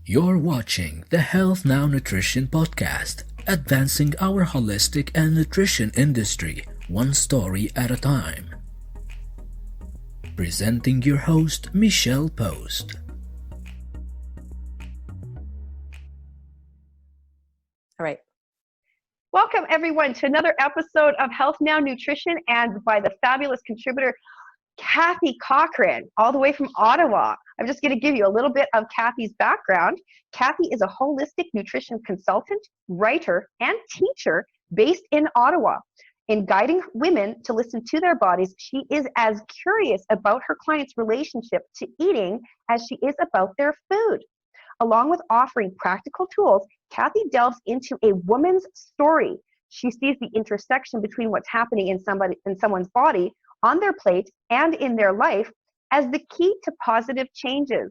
You're watching the Health Now Nutrition Podcast, advancing our holistic and nutrition industry one story at a time. Presenting your host, Michelle Post. All right. Welcome, everyone, to another episode of Health Now Nutrition, and by the fabulous contributor, Cathy Cochrane, all the way from Ottawa. I'm just going to give you a little bit of Cathy's background. Cathy is a holistic nutrition consultant, writer, and teacher based in Ottawa. In guiding women to listen to their bodies, she is as curious about her clients' relationship to eating as she is about their food. Along with offering practical tools, Cathy delves into a woman's story. She sees the intersection between what's happening in someone's body, on their plate, and in their life as the key to positive changes.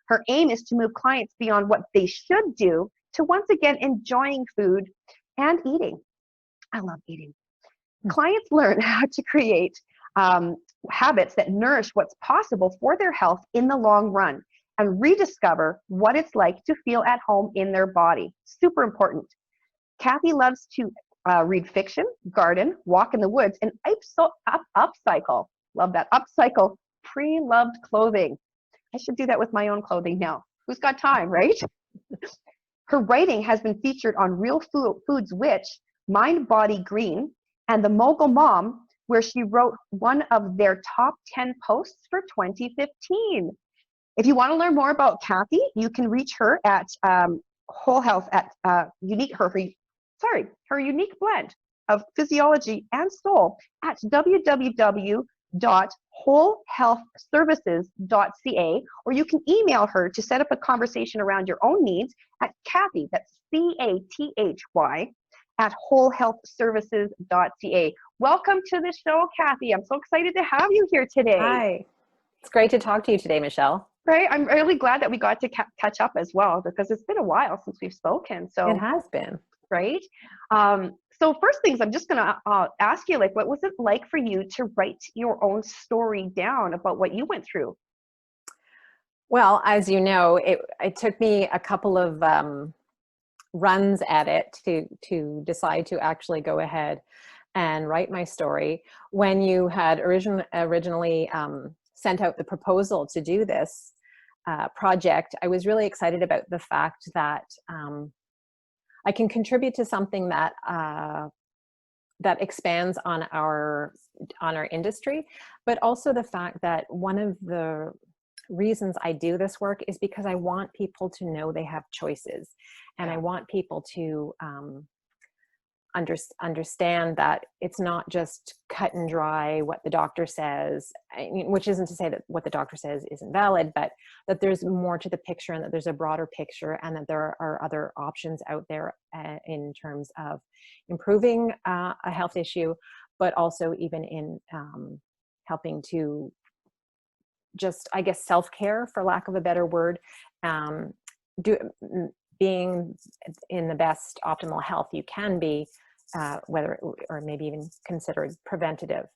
Her aim is to move clients beyond what they should do to once again enjoying food and eating. I love eating. Clients learn how to create habits that nourish what's possible for their health in the long run and rediscover what it's like to feel at home in their body. Super important. Cathy loves to read fiction, garden, walk in the woods, and upcycle. Love that. Upcycle pre-loved clothing. I should do that with my own clothing now. Who's got time, right? Her writing has been featured on Real Foods Which, Mind Body Green, and The Mogul Mom, where she wrote one of their top 10 posts for 2015. If you want to learn more about Cathy, you can reach her at Whole Health at her unique blend of physiology and soul at www.wholehealthservices.ca, or you can email her to set up a conversation around your own needs at Cathy, that's Cathy, at wholehealthservices.ca. Welcome to the show, Cathy. I'm so excited to have you here today. Hi. It's great to talk to you today, Michelle. Right. I'm really glad that we got to catch up as well, because it's been a while since we've spoken. So it has been. Right. So first things, I'm just going to ask you, what was it like for you to write your own story down about what you went through? Well, as you know, it took me a couple of runs at it to decide to actually go ahead and write my story. When you had originally sent out the proposal to do this project, I was really excited about the fact that I can contribute to something that that expands on our industry, but also the fact that one of the reasons I do this work is because I want people to know they have choices, and I want people to understand that it's not just cut and dry what the doctor says, which isn't to say that what the doctor says isn't valid, but that there's more to the picture, and that there's a broader picture, and that there are other options out there in terms of improving a health issue, but also even in helping to just, I guess, self-care, for lack of a better word, being in the best optimal health you can be, whether or maybe even considered preventative,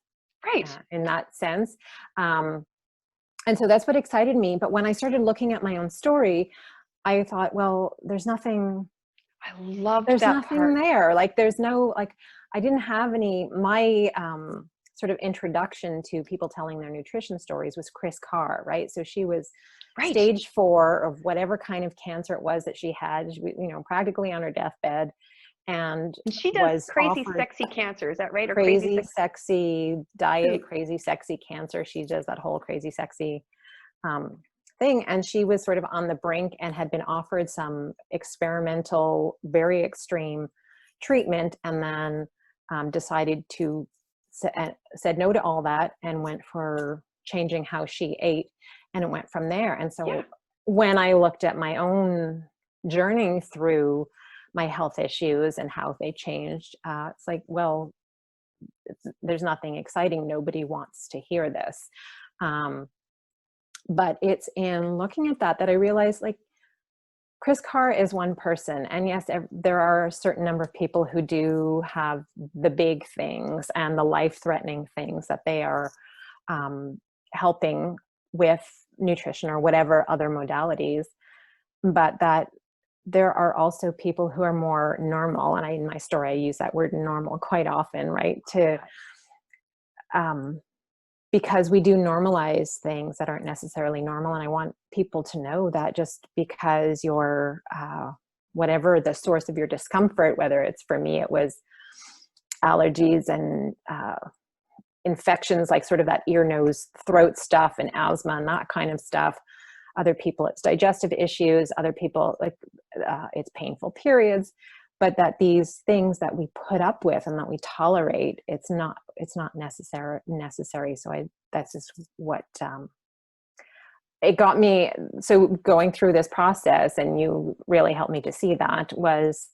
Right. In that sense. And so that's what excited me. But when I started looking at my own story, I thought, well, there's nothing. I love there's that nothing part. there. There's no, I didn't have any. My sort of introduction to people telling their nutrition stories was Chris Carr, right? So she was stage 4 of whatever kind of cancer it was that she had, practically on her deathbed. And she does crazy, sexy cancer. Is that right? Or crazy, sexy diet, crazy, sexy cancer. She does that whole crazy, sexy thing. And she was sort of on the brink and had been offered some experimental, very extreme treatment, and then decided to said no to all that and went for changing how she ate. And it went from there. And so when I looked at my own journey through my health issues and how they changed, it's like, well, there's nothing exciting. Nobody wants to hear this. But it's in looking at that I realized, Chris Carr is one person. And yes, there are a certain number of people who do have the big things and the life-threatening things that they are helping with nutrition or whatever other modalities. but that there are also people who are more normal. And in my story, I use that word normal quite often, right? Because we do normalize things that aren't necessarily normal. And I want people to know that just because you're, whatever the source of your discomfort, whether it's, for me, it was allergies and infections, like sort of that ear, nose, throat stuff and asthma and that kind of stuff. Other people, it's digestive issues. Other people, like it's painful periods. But that these things that we put up with and that we tolerate, it's not necessary. So that's just what it got me. So going through this process, and you really helped me to see that, was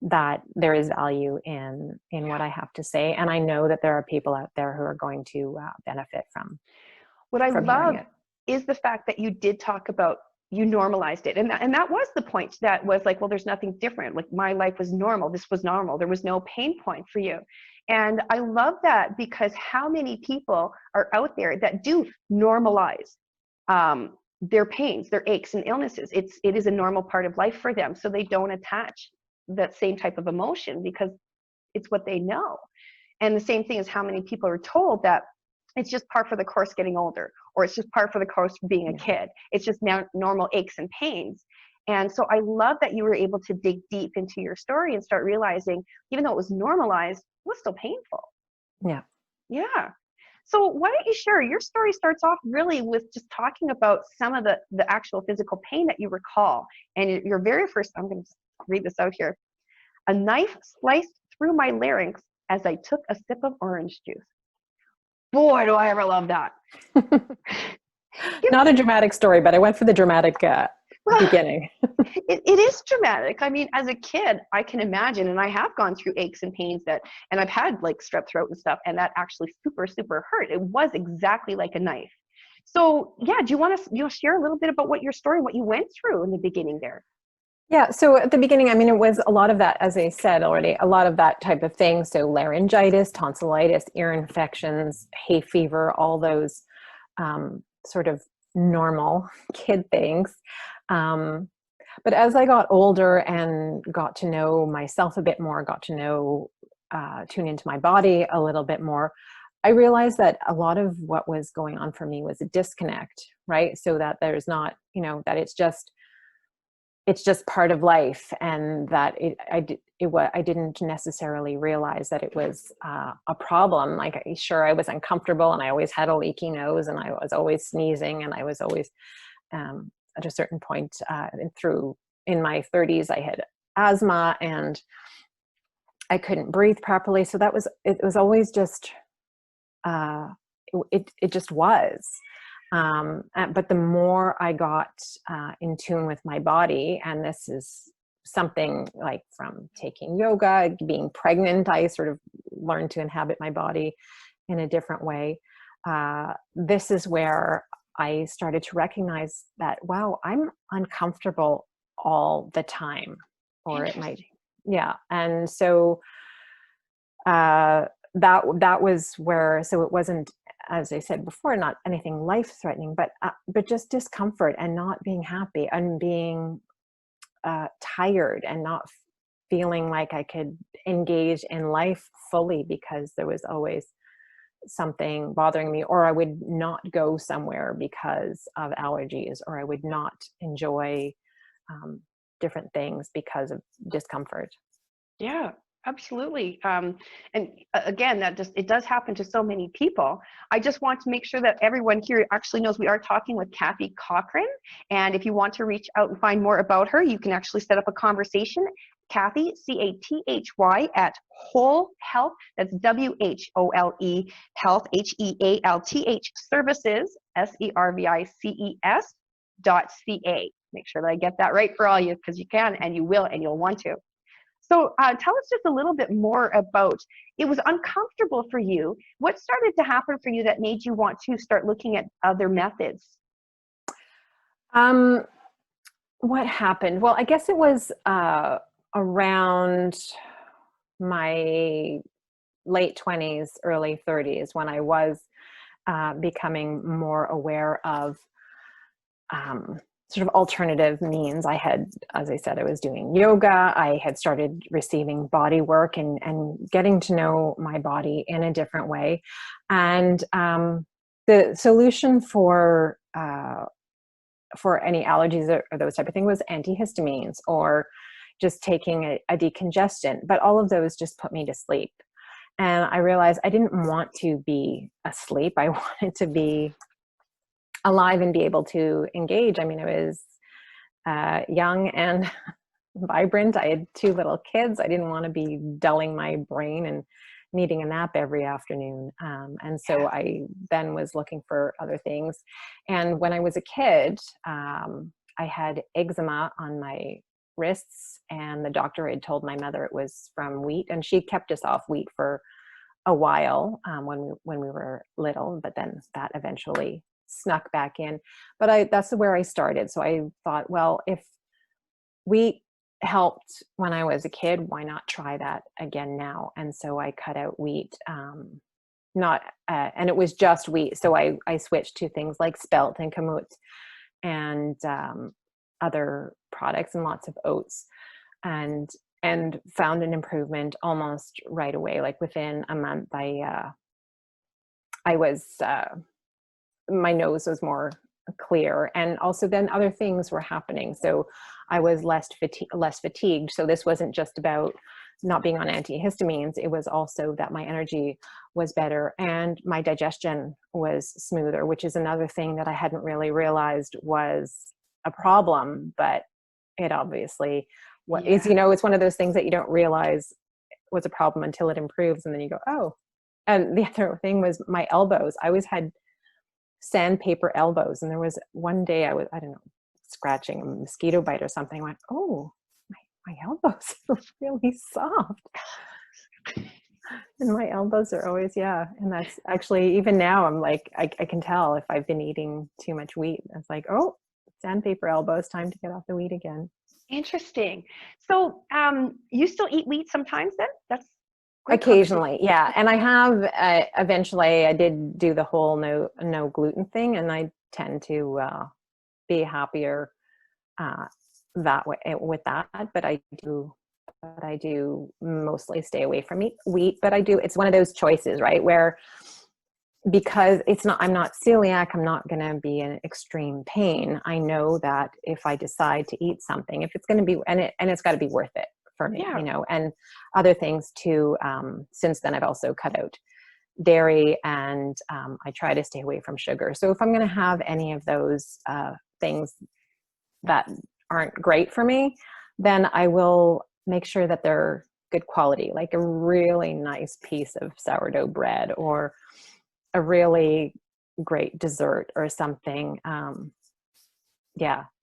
that there is value in what I have to say, and I know that there are people out there who are going to benefit from. What I love it is the fact that you did talk about, you normalized it. And that was the point, that was like, well, there's nothing different. Like, my life was normal. This was normal. There was no pain point for you. And I love that, because how many people are out there that do normalize their pains, their aches and illnesses. It is a normal part of life for them. So they don't attach that same type of emotion because it's what they know. And the same thing is how many people are told that it's just par for the course getting older, or it's just par for the course being a kid. It's just now normal aches and pains. And so I love that you were able to dig deep into your story and start realizing, even though it was normalized, it was still painful. Yeah. Yeah. So why don't you share? Your story starts off really with just talking about some of the actual physical pain that you recall. And your very first, I'm going to read this out here. A knife sliced through my larynx as I took a sip of orange juice. Boy, do I ever love that. Not a dramatic story, but I went for the dramatic beginning. It is dramatic. I mean, as a kid, I can imagine, and I have gone through aches and pains and I've had like strep throat and stuff, and that actually super, super hurt. It was exactly like a knife. So yeah, do you want to share a little bit about what your story, what you went through in the beginning there? Yeah. So at the beginning, I mean, it was a lot of that, as I said already, a lot of that type of thing. So laryngitis, tonsillitis, ear infections, hay fever, all those sort of normal kid things. But as I got older and got to know myself a bit more, got to know, tune into my body a little bit more, I realized that a lot of what was going on for me was a disconnect, right? So that there's not, that it's just part of life, and that I didn't necessarily realize that it was a problem. Like, sure, I was uncomfortable, and I always had a leaky nose, and I was always sneezing, and I was always at a certain point in my 30s, I had asthma, and I couldn't breathe properly. So it was always just it just was. But the more I got in tune with my body, and this is something like from taking yoga, being pregnant, I sort of learned to inhabit my body in a different way. This is where I started to recognize that, wow, I'm uncomfortable all the time, or it might, yeah. And so that was where, so it wasn't, as I said before, not anything life-threatening, but just discomfort and not being happy and being tired and not feeling like I could engage in life fully, because there was always something bothering me, or I would not go somewhere because of allergies, or I would not enjoy different things because of discomfort. Yeah. Absolutely. And again, it does happen to so many people. I just want to make sure that everyone here actually knows we are talking with Cathy Cochrane. And if you want to reach out and find more about her, you can actually set up a conversation. Cathy, Cathy, at Whole Health. That's WHOLE Health, HEALTH Services, SERVICES.ca. Make sure that I get that right for all you, because you can and you will and you'll want to. So tell us just a little bit more about, it was uncomfortable for you. What started to happen for you that made you want to start looking at other methods? What happened? Well, I guess it was around my late 20s, early 30s, when I was becoming more aware of sort of alternative means. I had, as I said, I was doing yoga. I had started receiving body work and getting to know my body in a different way. And the solution for any allergies or those type of things was antihistamines or just taking a decongestant. But all of those just put me to sleep. And I realized I didn't want to be asleep. I wanted to be alive and be able to engage. I mean, I was young and vibrant. I had 2 little kids. I didn't want to be dulling my brain and needing a nap every afternoon. And so I then was looking for other things. And when I was a kid, I had eczema on my wrists, and the doctor had told my mother it was from wheat, and she kept us off wheat for a while when we were little, but then that eventually snuck back in. But that's where I started. So I thought, well, if wheat helped when I was a kid, why not try that again now? And so I cut out wheat, and it was just wheat. So I switched to things like spelt and kamut and other products and lots of oats, and found an improvement almost right away. Like within a month, I was my nose was more clear, and also then other things were happening. So I was less fatigued. So this wasn't just about not being on antihistamines. It was also that my energy was better and my digestion was smoother, which is another thing that I hadn't really realized was a problem, but it obviously is. It's one of those things that you don't realize was a problem until it improves, and then you go, oh. And the other thing was my elbows. I always had sandpaper elbows, and there was one day I don't know, scratching a mosquito bite or something. I went, oh, my elbows are really soft. And my elbows are always, and that's actually, even now I'm like, I can tell if I've been eating too much wheat. It's like, oh, sandpaper elbows, time to get off the wheat again. Interesting. So you still eat wheat sometimes then? That's occasionally, yeah. And I have eventually I did do the whole no gluten thing, and I tend to be happier that way with that. But I do mostly stay away from wheat. But it's one of those choices, right? Where because I'm not celiac, I'm not going to be in extreme pain. I know that if I decide to eat something, if it's going to be, and it's got to be worth it for me, and other things too. Since then I've also cut out dairy, and I try to stay away from sugar. So if I'm going to have any of those things that aren't great for me, then I will make sure that they're good quality, like a really nice piece of sourdough bread or a really great dessert or something.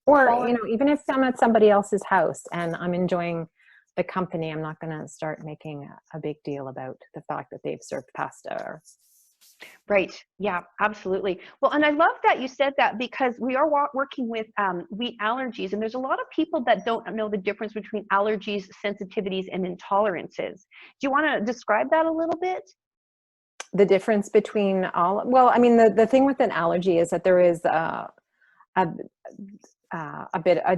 Or, even if I'm at somebody else's house and I'm enjoying the company, I'm not going to start making a big deal about the fact that they've served pasta. Right. Yeah, absolutely. Well, and I love that you said that, because we are working with wheat allergies, and there's a lot of people that don't know the difference between allergies, sensitivities, and intolerances. Do you want to describe that a little bit? The difference between the thing with an allergy is that there is a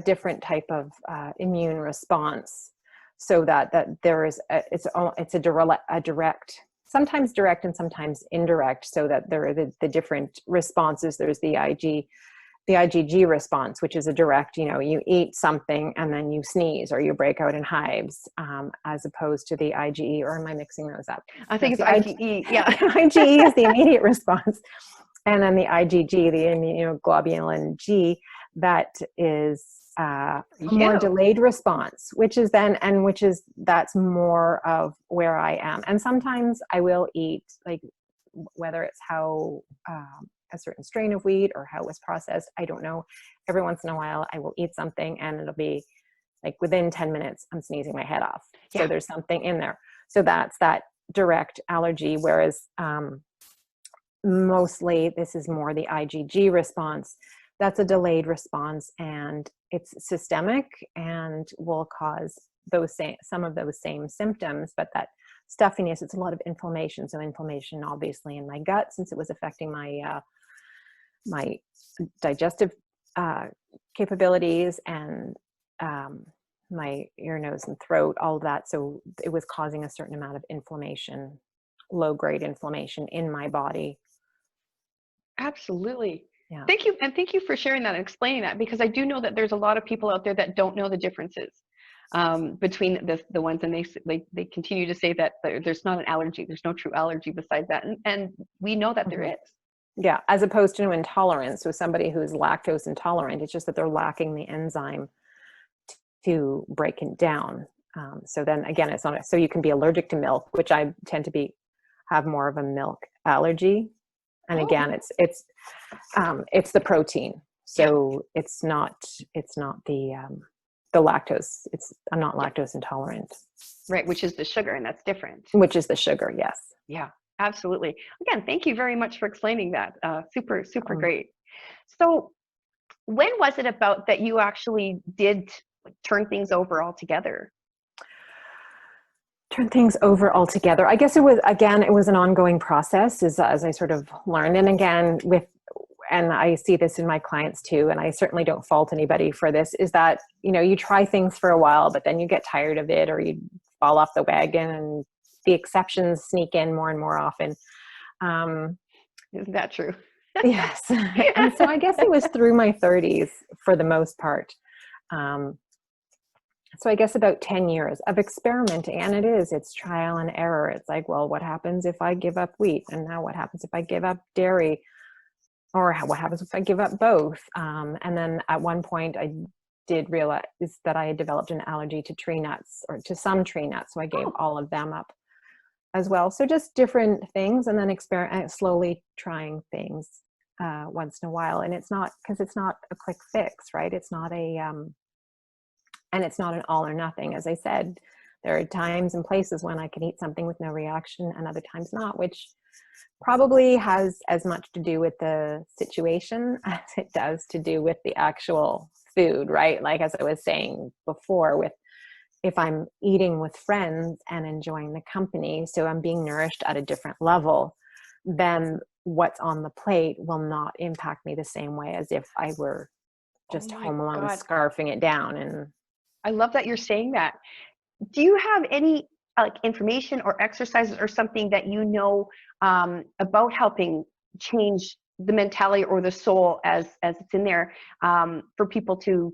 different type of immune response, so that there is it's a direct, sometimes direct and sometimes indirect, so that there are the different responses. There's the IgG response, which is a direct, you eat something and then you sneeze or you break out in hives, as opposed to the IgE, or am I mixing those up? I think it's IgE. Yeah. IgE is the immediate response. And then the IgG, the immunoglobulin G, that is a more delayed response, that's more of where I am. And sometimes I will eat, like, whether it's how a certain strain of wheat or how it was processed, I don't know. Every once in a while I will eat something and it'll be like within 10 minutes I'm sneezing my head off. Yeah. So there's something in there. So that's that direct allergy. Whereas mostly this is more the IgG response. That's a delayed response, and it's systemic and will cause some of those same symptoms, but that stuffiness, it's a lot of inflammation. So inflammation obviously in my gut, since it was affecting my my digestive capabilities and my ear, nose, and throat, all of that. So it was causing a certain amount of inflammation, low-grade inflammation in my body. Absolutely. Yeah. Thank you. And thank you for sharing that and explaining that, because I do know that there's a lot of people out there that don't know the differences between the ones, and they continue to say that there's not an allergy. There's no true allergy besides that. And we know that there is. Yeah. As opposed to intolerance. So somebody who's lactose intolerant, it's just that they're lacking the enzyme to break it down. So then again, it's not, so you can be allergic to milk, which I tend to have more of a milk allergy. And again, it's the protein. So it's not the lactose. I'm not lactose intolerant. Right. Which is the sugar, and that's different. Which is the sugar. Yes. Yeah, absolutely. Again, thank you very much for explaining that. Super great. So when was it about that you actually did turn things over altogether? Turn things over altogether. I guess it was an ongoing process as I sort of learned. And again, and I see this in my clients too, and I certainly don't fault anybody for this, is that, you try things for a while, but then you get tired of it, or you fall off the wagon, and the exceptions sneak in more and more often. Isn't that true? Yes. And so I guess it was through my 30s for the most part. So I guess about 10 years of experimenting, and it's trial and error. It's like, well, what happens if I give up wheat? And now what happens if I give up dairy? Or what happens if I give up both? And then at one point I did realize that I had developed an allergy to tree nuts, or to some tree nuts. So I gave all of them up as well. So just different things, and then slowly trying things once in a while. And it's not a quick fix, right? It's not and it's not an all or nothing. As I said, there are times and places when I can eat something with no reaction, and other times not, which probably has as much to do with the situation as it does to do with the actual food, right? Like, as I was saying before, if I'm eating with friends and enjoying the company, so I'm being nourished at a different level, then what's on the plate will not impact me the same way as if I were just home alone, scarfing it down. And I love that you're saying that. Do you have any information or exercises or something that about helping change the mentality or the soul as it's in there, for people to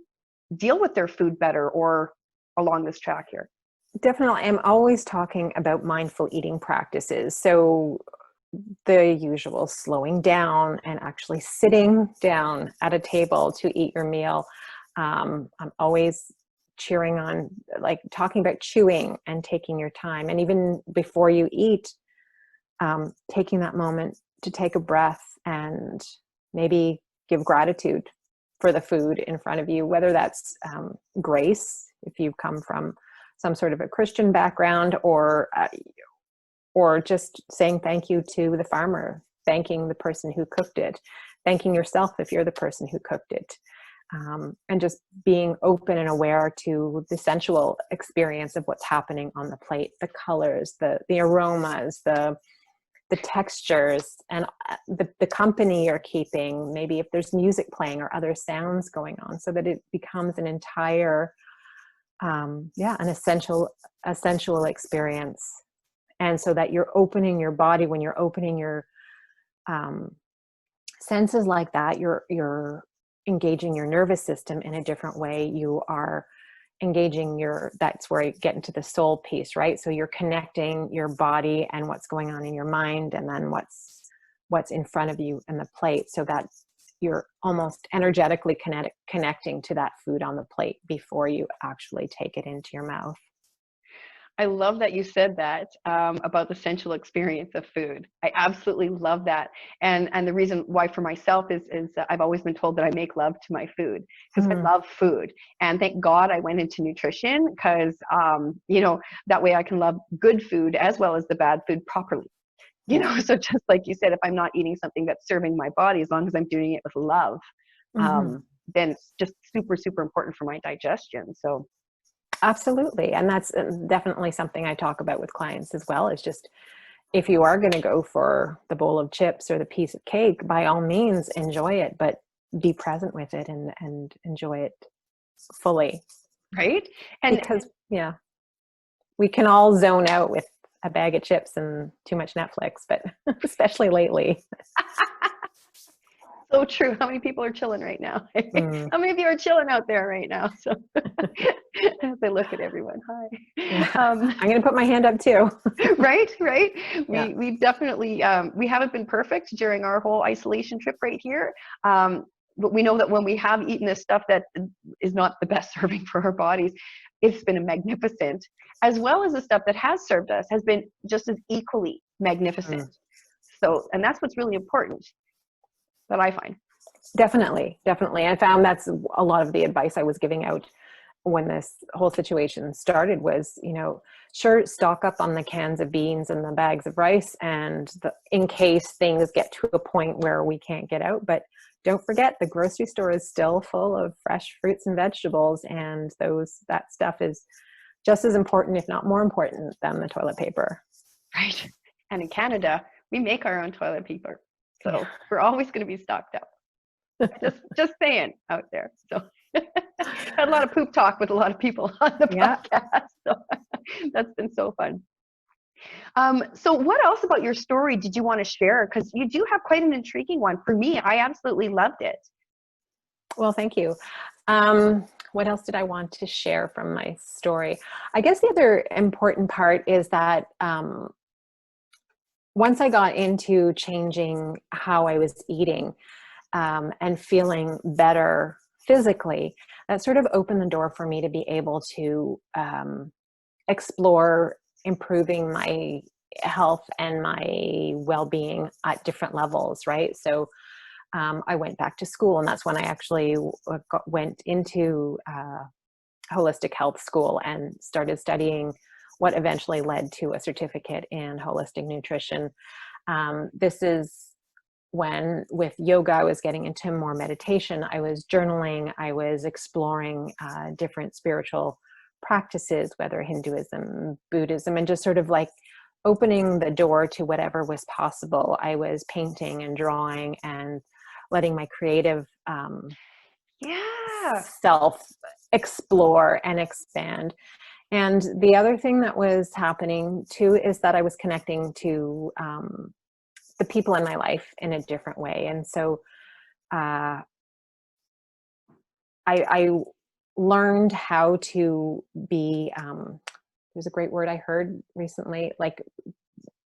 deal with their food better, or along this track here? Definitely. I'm always talking about mindful eating practices. So the usual slowing down and actually sitting down at a table to eat your meal. I'm always cheering on, talking about chewing and taking your time. And even before you eat, taking that moment to take a breath and maybe give gratitude for the food in front of you, whether that's grace, if you come from some sort of a Christian background, or just saying thank you to the farmer, thanking the person who cooked it, thanking yourself if you're the person who cooked it. And just being open and aware to the sensual experience of what's happening on the plate, the colors, the aromas, the textures, and the company you're keeping, maybe if there's music playing or other sounds going on, so that it becomes an entire, an essential experience. And so that you're opening your body, when you're opening your senses like that, you're engaging your nervous system in a different way. You are engaging that's where you get into the soul piece, right? So you're connecting your body and what's going on in your mind, and then what's in front of you in the plate, so that you're almost energetically connecting to that food on the plate before you actually take it into your mouth. I love that you said that about the sensual experience of food. I absolutely love that. And the reason why for myself is I've always been told that I make love to my food, because I love food. And thank God I went into nutrition, because, that way I can love good food as well as the bad food properly. So just like you said, if I'm not eating something that's serving my body, as long as I'm doing it with love, then it's just super, super important for my digestion. So. Absolutely. And that's definitely something I talk about with clients as well. It's just, if you are going to go for the bowl of chips or the piece of cake, by all means, enjoy it, but be present with it and enjoy it fully. Right. And because we can all zone out with a bag of chips and too much Netflix, but especially lately. so true. How many people are chilling right now? How many of you are chilling out there right now? So as I look at everyone, hi. Yeah. I'm going to put my hand up too. Right. We definitely, we haven't been perfect during our whole isolation trip right here. But we know that when we have eaten this stuff that is not the best serving for our bodies, it's been magnificent, as well as the stuff that has served us has been just as equally magnificent. So, and that's what's really important that I find. Definitely. I found that's a lot of the advice I was giving out when this whole situation started was, sure, stock up on the cans of beans and the bags of rice, and in case things get to a point where we can't get out. But don't forget, the grocery store is still full of fresh fruits and vegetables, and that stuff is just as important, if not more important, than the toilet paper. Right. And in Canada, we make our own toilet paper, so we're always going to be stocked up. just saying out there. So had a lot of poop talk with a lot of people on the podcast. So that's been so fun. So what else about your story did you want to share? Because you do have quite an intriguing one. For me, I absolutely loved it. Well, thank you. What else did I want to share from my story? I guess the other important part is that once I got into changing how I was eating and feeling better physically, that sort of opened the door for me to be able to explore improving my health and my well-being at different levels, right? So I went back to school, and that's when I actually went into holistic health school and started studying what eventually led to a certificate in holistic nutrition. This is when, with yoga, I was getting into more meditation. I was journaling. I was exploring different spiritual practices, whether Hinduism, Buddhism, and just sort of like opening the door to whatever was possible. I was painting and drawing and letting my creative self explore and expand. And the other thing that was happening too is that I was connecting to the people in my life in a different way. And so I learned how to be, there's a great word I heard recently, like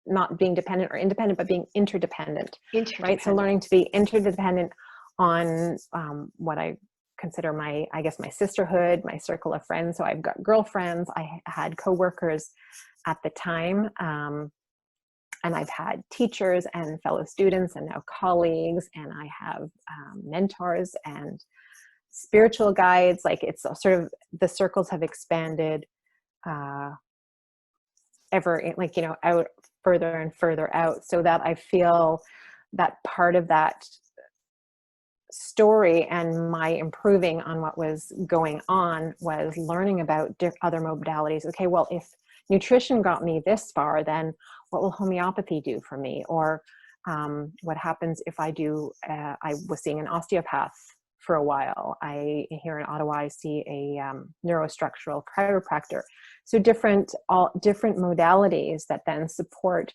not being dependent or independent, but being interdependent. Right? So learning to be interdependent on what I consider my sisterhood, my circle of friends. So I've got girlfriends, I had coworkers at the time, and I've had teachers and fellow students and now colleagues, and I have mentors and spiritual guides. Like, it's sort of, the circles have expanded out further and further out, so that I feel that part of that story and my improving on what was going on was learning about other modalities. Okay, well, if nutrition got me this far, then what will homeopathy do for me? Or what happens if I was seeing an osteopath for a while. Here in Ottawa, I see a neurostructural chiropractor. So different modalities that then support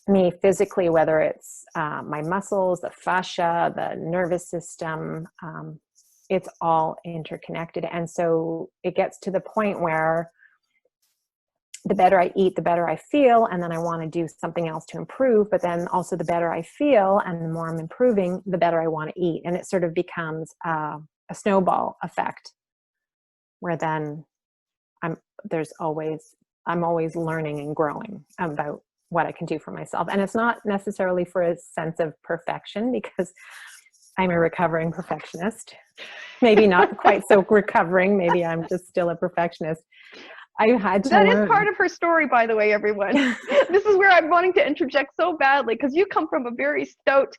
me physically, whether it's my muscles, the fascia, the nervous system, it's all interconnected. And so it gets to the point where the better I eat, the better I feel, and then I want to do something else to improve. But then also, the better I feel and the more I'm improving, the better I want to eat. And it sort of becomes a snowball effect, where then I'm always learning and growing about what I can do for myself. And it's not necessarily for a sense of perfection, because I'm a recovering perfectionist. Maybe not quite so recovering. Maybe I'm just still a perfectionist. I had to That learn. is part of her story, by the way, everyone. This is where I'm wanting to interject so badly, because you come from a very stout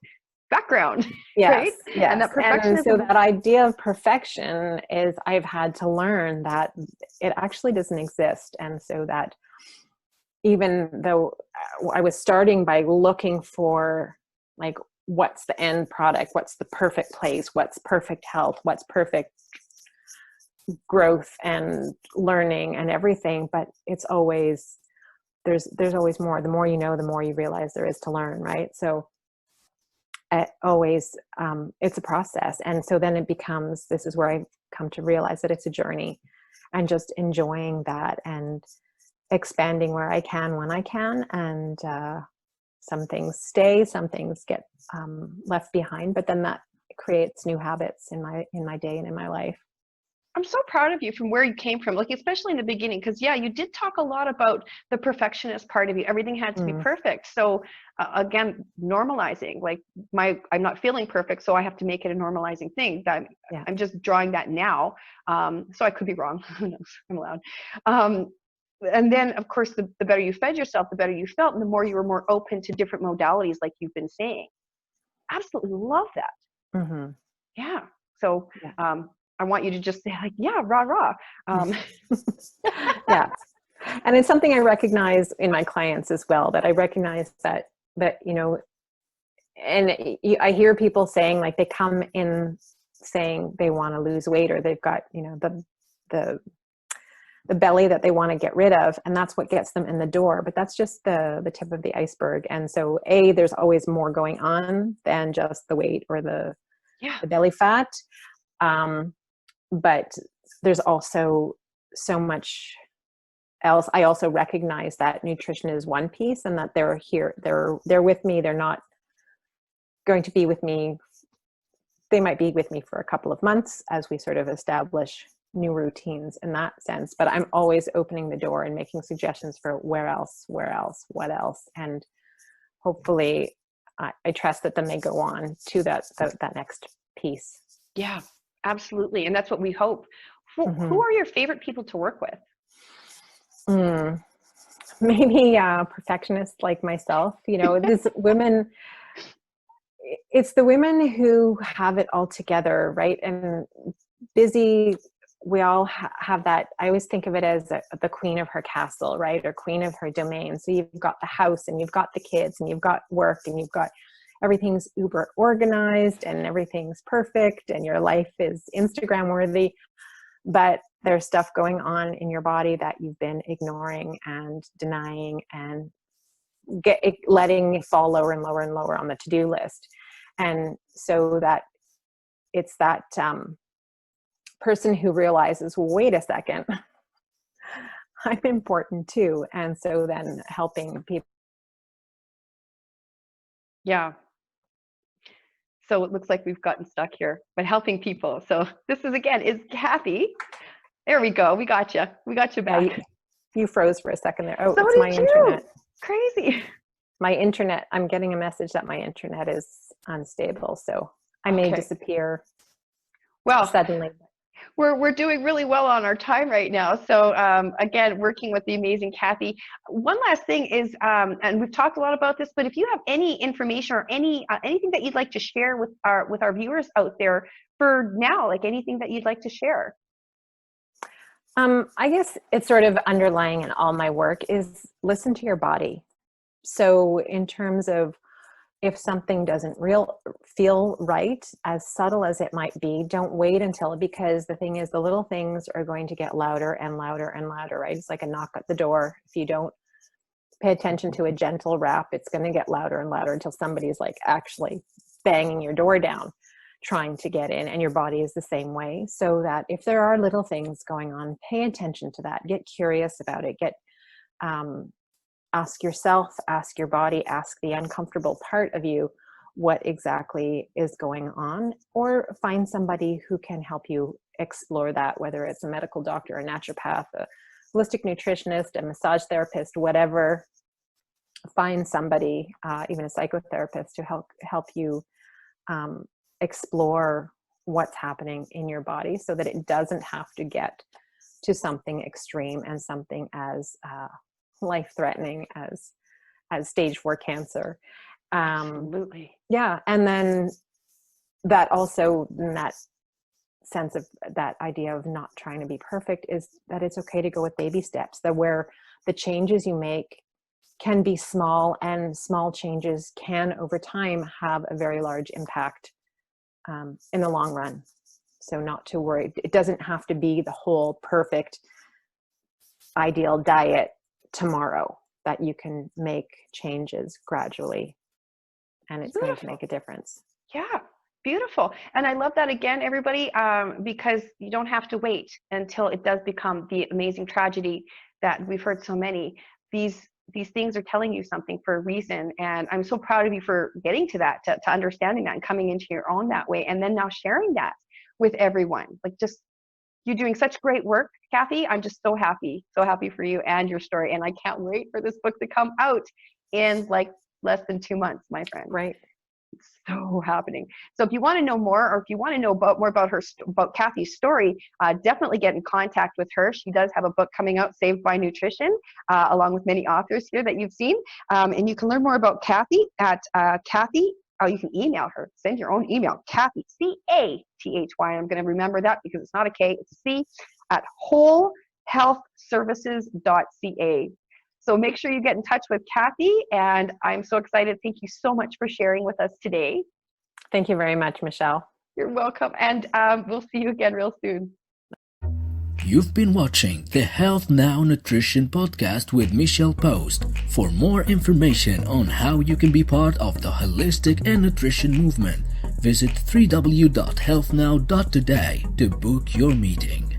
background, right? Yes. And that perfectionism. And so that idea of perfection is, I've had to learn that it actually doesn't exist. And so that even though I was starting by looking for, like, what's the end product, what's the perfect place, what's perfect health, what's perfect growth and learning and everything. But it's always, there's always more. The more you know, the more you realize there is to learn, right? So it always, it's a process. And so then it becomes, this is where I come to realize that it's a journey, and just enjoying that and expanding where I can, when I can. And some things stay, some things get left behind, but then that creates new habits in my day and in my life. I'm so proud of you from where you came from, like especially in the beginning, because yeah, you did talk a lot about the perfectionist part of you. Everything had to be perfect. So again, normalizing, like I'm not feeling perfect, so I have to make it a normalizing thing. That I'm just drawing that now. So I could be wrong. Who knows? I'm allowed. And then of course, the better you fed yourself, the better you felt, and the more you were more open to different modalities, like you've been saying. Absolutely love that. Mm-hmm. Yeah. So. I want you to just say like, yeah, rah, rah. Yeah. And it's something I recognize in my clients as well, that I recognize that, you know, and I hear people saying, like, they come in saying they want to lose weight, or they've got, you know, the belly that they want to get rid of. And that's what gets them in the door. But that's just the tip of the iceberg. And so there's always more going on than just the weight or the belly fat. But there's also so much else. I also recognize that nutrition is one piece, and that they're here, they're with me. They're not going to be with me. They might be with me for a couple of months as we sort of establish new routines in that sense. But I'm always opening the door and making suggestions for where else, what else. And hopefully I trust that then they go on to that next piece. Yeah. Absolutely. And that's what we hope. Who are your favorite people to work with? Maybe perfectionists like myself. You know, these women, it's the women who have it all together, right? And busy, we all have that. I always think of it as the queen of her castle, right? Or queen of her domain. So you've got the house, and you've got the kids, and you've got work, and you've got everything's uber organized, and everything's perfect, and your life is Instagram worthy. But there's stuff going on in your body that you've been ignoring and denying, and letting fall lower and lower and lower on the to-do list. And so that it's that person who realizes, well, wait a second, I'm important too. And so then helping people. Yeah. So it looks like we've gotten stuck here, but helping people. So this is Cathy. There we go. We got you. We got you back. You froze for a second there. Oh, so it's my internet. Crazy. My internet. I'm getting a message that my internet is unstable, so I may disappear. Well, suddenly. We're doing really well on our time right now. So again, working with the amazing Cathy. One last thing is, and we've talked a lot about this, but if you have any information or anything that you'd like to share with our viewers out there for now, like anything that you'd like to share. I guess it's sort of underlying in all my work is listen to your body. So in terms of if something doesn't feel right, as subtle as it might be, don't wait until, because the thing is, the little things are going to get louder and louder and louder, right? It's like a knock at the door. If you don't pay attention to a gentle rap, it's going to get louder and louder until somebody's like actually banging your door down, trying to get in. And your body is the same way. So that if there are little things going on, pay attention to that, get curious about it, ask yourself, ask your body, ask the uncomfortable part of you what exactly is going on, or find somebody who can help you explore that, whether it's a medical doctor, a naturopath, a holistic nutritionist, a massage therapist, whatever. Find somebody, even a psychotherapist, to help you explore what's happening in your body, so that it doesn't have to get to something extreme and something as life-threatening as stage 4 cancer. Absolutely. Yeah. And then that also, in that sense of that idea of not trying to be perfect, is that it's okay to go with baby steps, that where the changes you make can be small, and small changes can over time have a very large impact in the long run. So not to worry. It doesn't have to be the whole perfect ideal diet tomorrow, that you can make changes gradually, and it's going to make a difference. Yeah, beautiful. And I love that, again, everybody, because you don't have to wait until it does become the amazing tragedy that we've heard so many. These things are telling you something for a reason, and I'm so proud of you for getting to that, to understanding that and coming into your own that way, and then now sharing that with everyone. Like, just, you're doing such great work, Cathy. I'm just so happy for you and your story, and I can't wait for this book to come out in like less than 2 months, my friend. Right. It's so happening. So if you want to know more, or if you want to know more about about Cathy's story, definitely get in contact with her. She does have a book coming out, Saved by Nutrition, along with many authors here that you've seen. And you can learn more about Cathy at Cathy. Oh, you can email her. Send your own email, Cathy, C-A-T-H-Y. I'm going to remember that because it's not a K, it's a C, at wholehealthservices.ca. So make sure you get in touch with Cathy, and I'm so excited. Thank you so much for sharing with us today. Thank you very much, Michelle. You're welcome, and we'll see you again real soon. You've been watching the Health Now Nutrition Podcast with Michelle Post. For more information on how you can be part of the holistic and nutrition movement, visit www.healthnow.today to book your meeting.